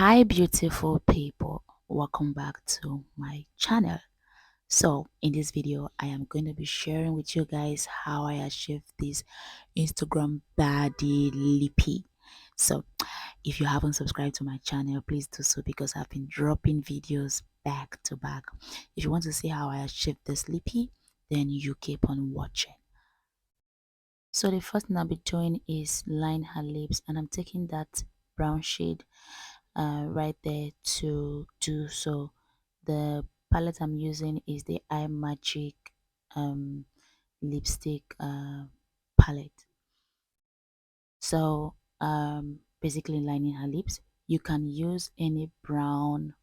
Hi beautiful people, welcome back to my channel. So in this video I am going to be sharing with you guys how I achieved this Instagram baddie lippy. So if you haven't subscribed to my channel, please do so because I've been dropping videos back to back. If you want to see how I achieved this lippy, then you keep on watching. So the first thing I'll be doing is line her lips, and I'm taking that brown shade right there to do so. The palette I'm using is the Imagic um, lipstick palette. So basically lining her lips. You can use any brown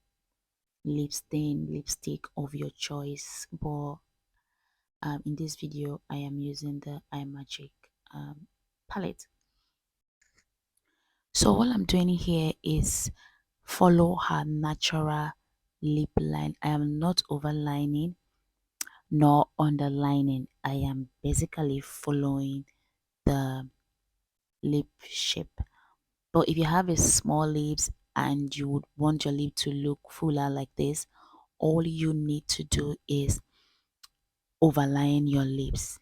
lip stain lipstick of your choice, but in this video I am using the Imagic palette. So what I'm doing here is follow her natural lip line. I am not overlining nor underlining. I am basically following the lip shape. But if you have a small lips and you would want your lip to look fuller like this, all you need to do is overline your lips.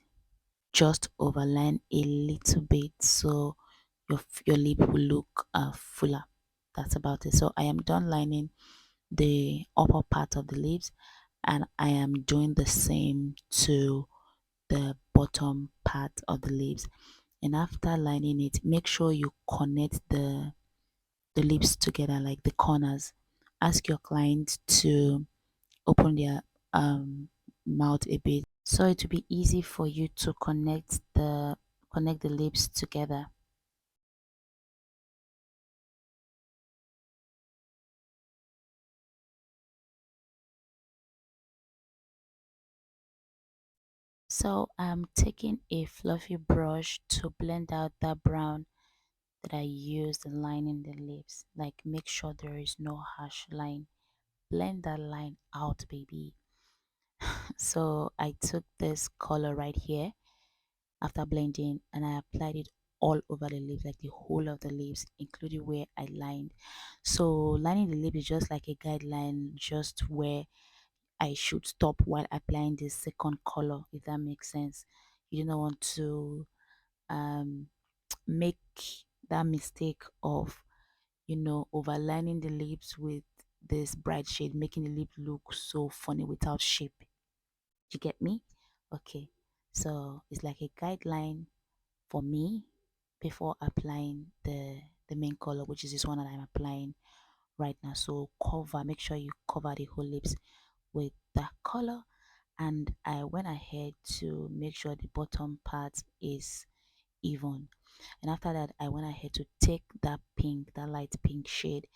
Just overline a little bit so your lip will look fuller. That's about it. So I am done lining the upper part of the lips, and I am doing the same to the bottom part of the lips. And after lining it, make sure you connect the lips together, like the corners. Ask your client to open their mouth a bit so it will be easy for you to connect the lips together. So I'm taking a fluffy brush to blend out that brown that I used in lining the lips. Like, make sure there is no harsh line. Blend that line out, baby. So I took this color right here after blending, and I applied it all over the lips, like the whole of the lips, including where I lined. So lining the lip is just like a guideline, just where I should stop while applying the second color, if that makes sense. You do not want to um make that mistake of overlining the lips with this bright shade, making the lip look so funny without shape. You get me? Okay. So it's like a guideline for me before applying the main color, which is this one that I'm applying right now. So make sure you cover the whole lips with that color, and I went ahead to make sure the bottom part is even. And after that, I went ahead to take that pink, that light pink shade,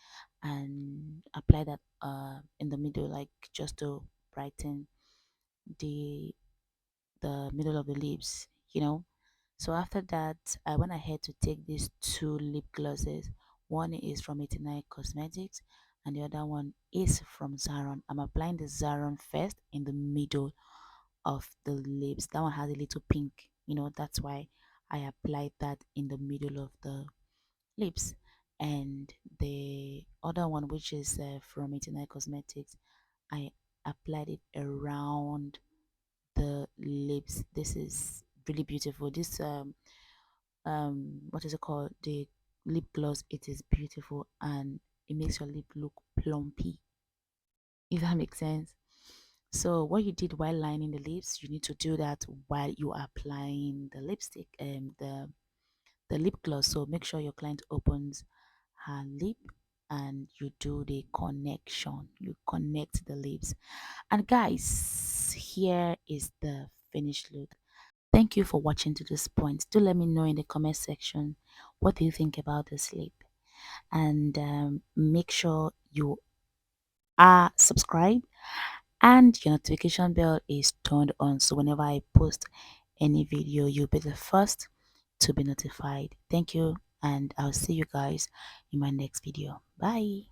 and apply that in the middle, like just to brighten the middle of the lips, So after that, I went ahead to take these two lip glosses. One is from 89 Cosmetics, and the other one is from Zaron. I'm applying the Zaron first in the middle of the lips. That one has a little pink, that's why I applied that in the middle of the lips. And the other one, which is from 89 Cosmetics, I applied it around the lips. This is really beautiful. This what is it called, the lip gloss, it is beautiful, and it makes your lip look plumpy, if that makes sense. So what you did while lining the lips, you need to do that while you are applying the lipstick and the lip gloss. So make sure your client opens her lip and you do the connection. You connect the lips. And guys, here is the finished look. Thank you for watching to this point. Do let me know in the comment section what do you think about this lip, and make sure you are subscribed and your notification bell is turned on, so whenever I post any video, you'll be the first to be notified. Thank you, and I'll see you guys in my next video. Bye.